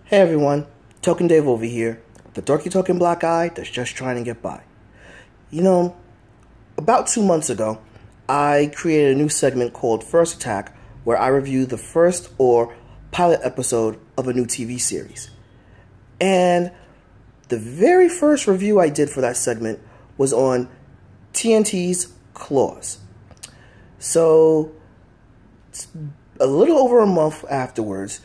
Hey everyone, Token Dave over here, the dorky token black guy that's just trying to get by. About 2 months ago, I created a new segment called First Attack where I review the first or pilot episode of a new TV series. And the very first review I did for that segment was on TNT's Claws. So, a little over a month afterwards,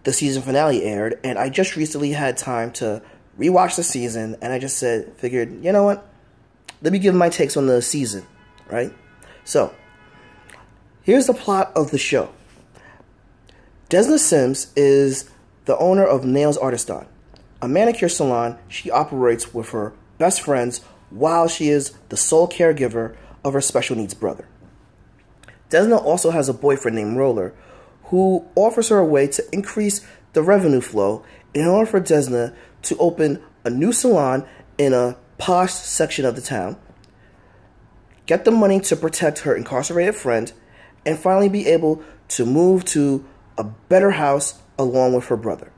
the season finale aired, and I just recently had time to rewatch the season, and I just figured, you know what? Let me give my takes on the season, right? So, here's the plot of the show. Desna Sims is the owner of Nails Artistan, a manicure salon she operates with her best friends while she is the sole caregiver of her special needs brother. Desna also has a boyfriend named Roller, who offers her a way to increase the revenue flow in order for Desna to open a new salon in a posh section of the town, get the money to protect her incarcerated friend, and finally be able to move to a better house along with her brother.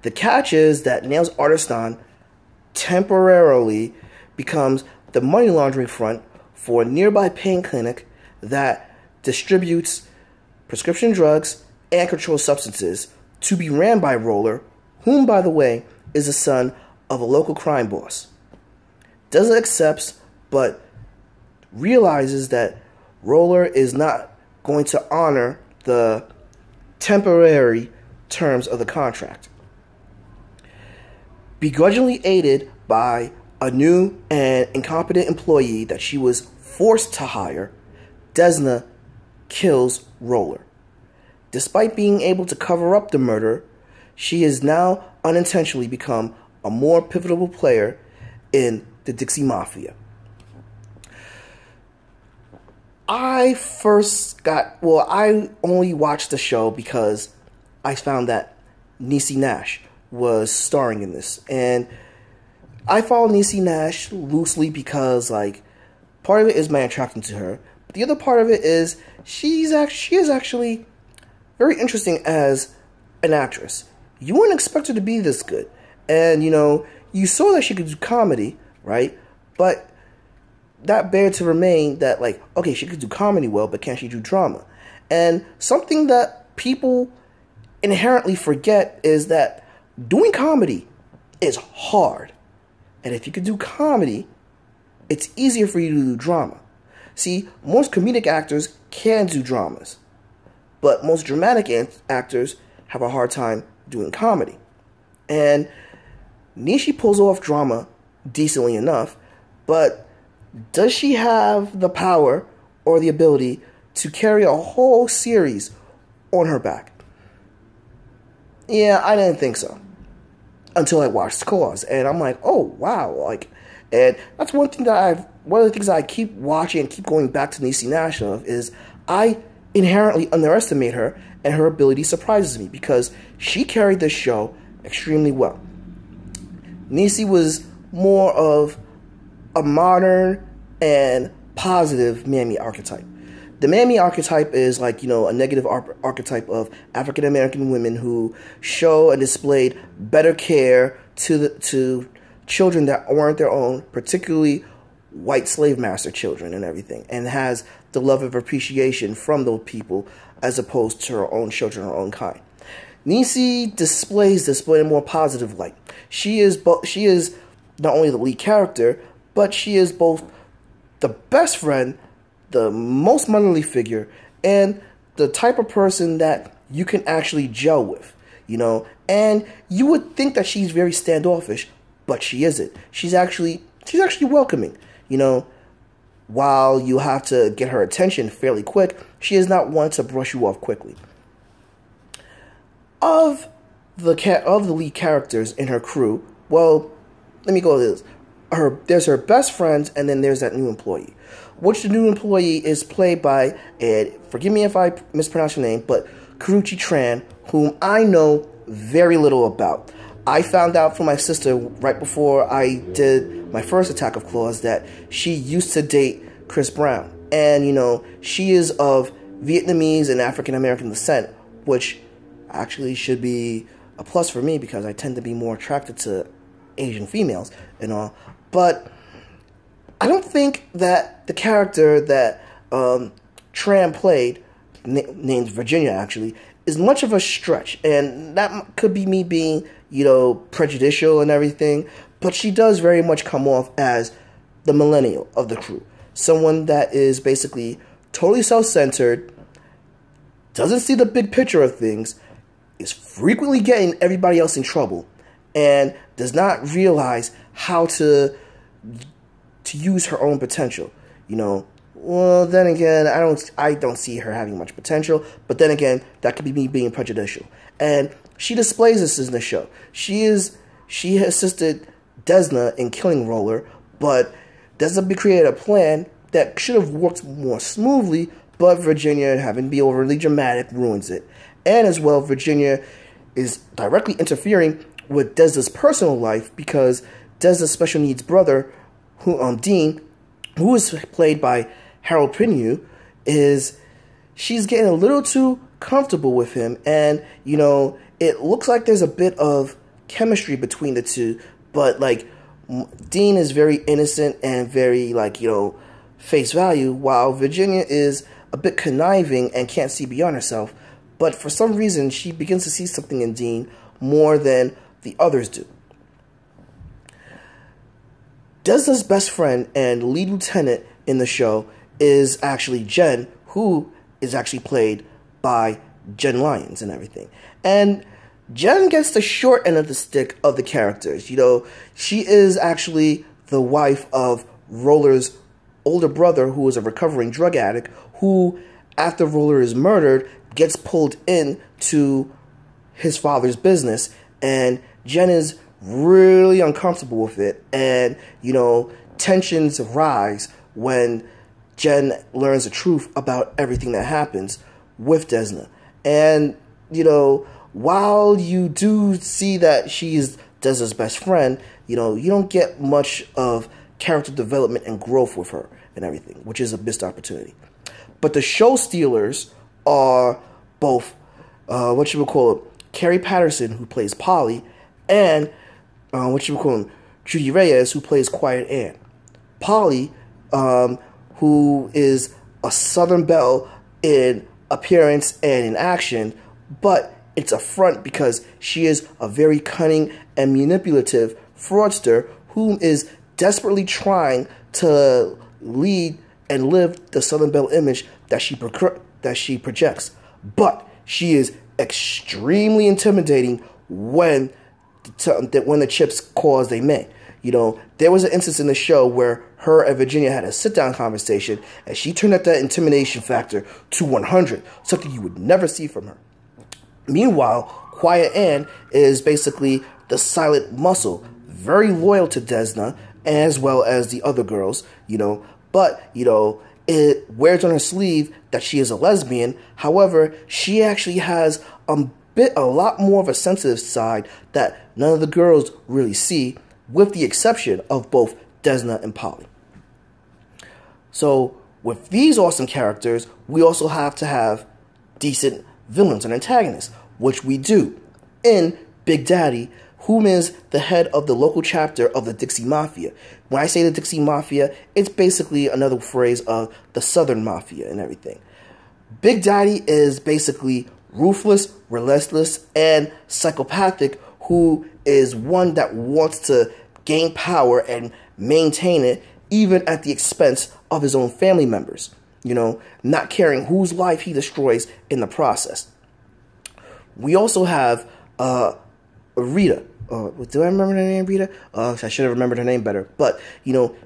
The catch is that Nails Artistan temporarily becomes the money laundering front for a nearby pain clinic that distributes prescription drugs and controlled substances to be ran by Roller, whom, by the way, is the son of a local crime boss. Desna accepts, but realizes that Roller is not going to honor the temporary terms of the contract. Begrudgingly aided by a new and incompetent employee that she was forced to hire, Desna kills Roller. Despite being able to cover up the murder, she has now unintentionally become a more pivotal player in the Dixie Mafia. I only watched the show because I found that Niecy Nash was starring in this. And I follow Niecy Nash loosely because, part of it is my attraction to her. But the other part of it is she is actually very interesting as an actress. You wouldn't expect her to be this good. And, you saw that she could do comedy, right? But that bear to remain that, okay, she could do comedy well, but can she do drama? And something that people inherently forget is that doing comedy is hard. And if you could do comedy, it's easier for you to do drama. See, most comedic actors can do dramas, but most dramatic actors have a hard time doing comedy. And Niecy pulls off drama decently enough, but does she have the power or the ability to carry a whole series on her back? Yeah, I didn't think so. Until I watched Claws, and I'm like, oh, wow. And that's one of the things I keep watching and keep going back to Niecy Nash of is I inherently underestimate her, and her ability surprises me because she carried this show extremely well. Niecy was more of a modern and positive mammy archetype. The mammy archetype is a negative archetype of African American women who show and displayed better care to children that weren't their own, particularly white slave master children and everything, and has the love of appreciation from those people as opposed to her own children, her own kind. Niecy displays this but in a more positive light. She is not only the lead character, but she is both the best friend, the most motherly figure, and the type of person that you can actually gel with, And you would think that she's very standoffish, but she isn't. She's actually welcoming, While you have to get her attention fairly quick, she is not one to brush you off quickly. Of the lead characters in her crew, well, let me go with this. There's her best friend, and then there's that new employee. Which the new employee is played by, and forgive me if I mispronounce her name, but Karrueche Tran, whom I know very little about. I found out from my sister right before I did my first Attack of Claws that she used to date Chris Brown. And, she is of Vietnamese and African American descent, which actually should be a plus for me because I tend to be more attracted to Asian females and all. But I don't think that the character that Tran played, named Virginia actually, is much of a stretch. And that could be me being, prejudicial and everything. But she does very much come off as the millennial of the crew. Someone that is basically totally self-centered, doesn't see the big picture of things, is frequently getting everybody else in trouble, and does not realize how to use her own potential. Well, then again, I don't see her having much potential, but then again, that could be me being prejudicial. And she displays this in the show. She assisted Desna in killing Roller, but Desna created a plan that should have worked more smoothly, but Virginia, having to be overly dramatic, ruins it. And as well, Virginia is directly interfering with Desna's personal life because Desna's special needs brother, Dean, who is played by Perrineau, she's getting a little too comfortable with him, and it looks like there's a bit of chemistry between the two, but Dean is very innocent and very face value, while Virginia is a bit conniving and can't see beyond herself. But for some reason, she begins to see something in Dean more than the others do. Desna's best friend and lead lieutenant in the show is actually Jenn, who is actually played by Jenn Lyons and everything. And Jenn gets the short end of the stick of the characters. She is actually the wife of Roller's older brother, who is a recovering drug addict, who, after Roller is murdered, gets pulled into his father's business, and Jenn is really uncomfortable with it, and, tensions rise when Jenn learns the truth about everything that happens with Desna. And, while you do see that she's Desna's best friend, you don't get much of character development and growth with her and everything, which is a missed opportunity. But the show stealers are both, Carrie Preston, who plays Polly, and, Judy Reyes, who plays Quiet Anne. Polly, who is a Southern belle in appearance and in action, but it's a front because she is a very cunning and manipulative fraudster who is desperately trying to lead and live the Southern belle image that she projects. But she is extremely intimidating when the chips call as they may. There was an instance in the show where her and Virginia had a sit-down conversation, and she turned up that intimidation factor to 100, something you would never see from her. Meanwhile, Quiet Anne is basically the silent muscle, very loyal to Desna, as well as the other girls, but, it wears on her sleeve that she is a lesbian. However, she actually has a lot more of a sensitive side that none of the girls really see, with the exception of both Desna and Polly. So, with these awesome characters, we also have to have decent villains and antagonists, which we do in Big Daddy, whom is the head of the local chapter of the Dixie Mafia. When I say the Dixie Mafia, it's basically another phrase of the Southern Mafia and everything. Big Daddy is basically ruthless, relentless, and psychopathic, who is one that wants to gain power and maintain it, even at the expense of his own family members, not caring whose life he destroys in the process. We also have Rita. Do I remember her name, Rita? I should have remembered her name better. But,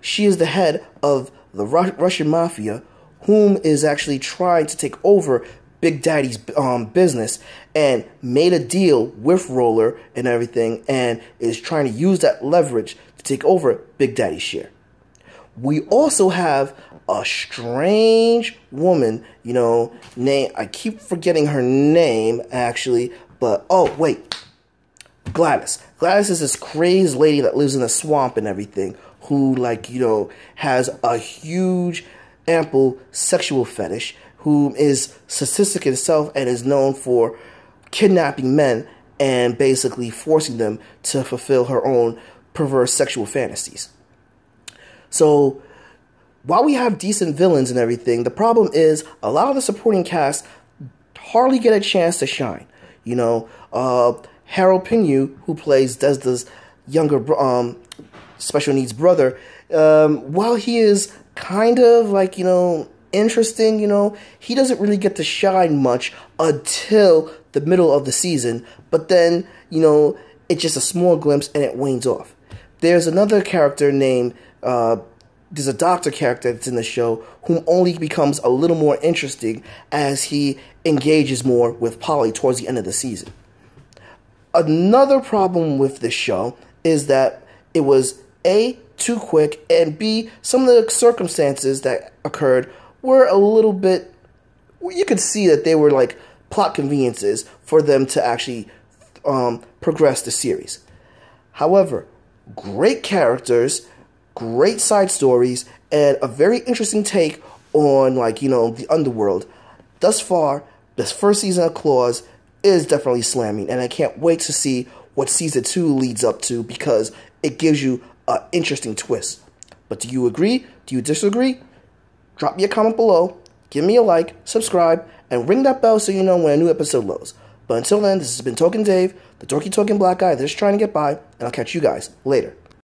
she is the head of the Russian Mafia, whom is actually trying to take over Big Daddy's business, and made a deal with Roller and everything, and is trying to use that leverage to take over Big Daddy's share. We also have a strange woman, name, I keep forgetting her name, actually, but, Gladys. Gladys is this crazed lady that lives in a swamp and everything, who, has a huge, ample sexual fetish, who is sadistic himself and is known for kidnapping men and basically forcing them to fulfill her own perverse sexual fantasies. So, while we have decent villains and everything, the problem is a lot of the supporting cast hardly get a chance to shine. You know, Harold Perrineau, who plays Desda's younger special needs brother, while he is kind of like, interesting, he doesn't really get to shine much until the middle of the season. But then, it's just a small glimpse and it wanes off. There's another character named, there's a doctor character that's in the show whom only becomes a little more interesting as he engages more with Polly towards the end of the season. Another problem with this show is that it was A, too quick, and B, some of the circumstances that occurred were a little bit, you could see that they were like plot conveniences for them to actually progress the series. However, great characters, great side stories, and a very interesting take on the underworld. Thus far, this first season of Claws is definitely slamming, and I can't wait to see what season 2 leads up to because it gives you an interesting twist. But do you agree? Do you disagree? Drop me a comment below, give me a like, subscribe, and ring that bell so you know when a new episode loads. But until then, this has been Token Dave, the dorky token black guy that's just trying to get by, and I'll catch you guys later.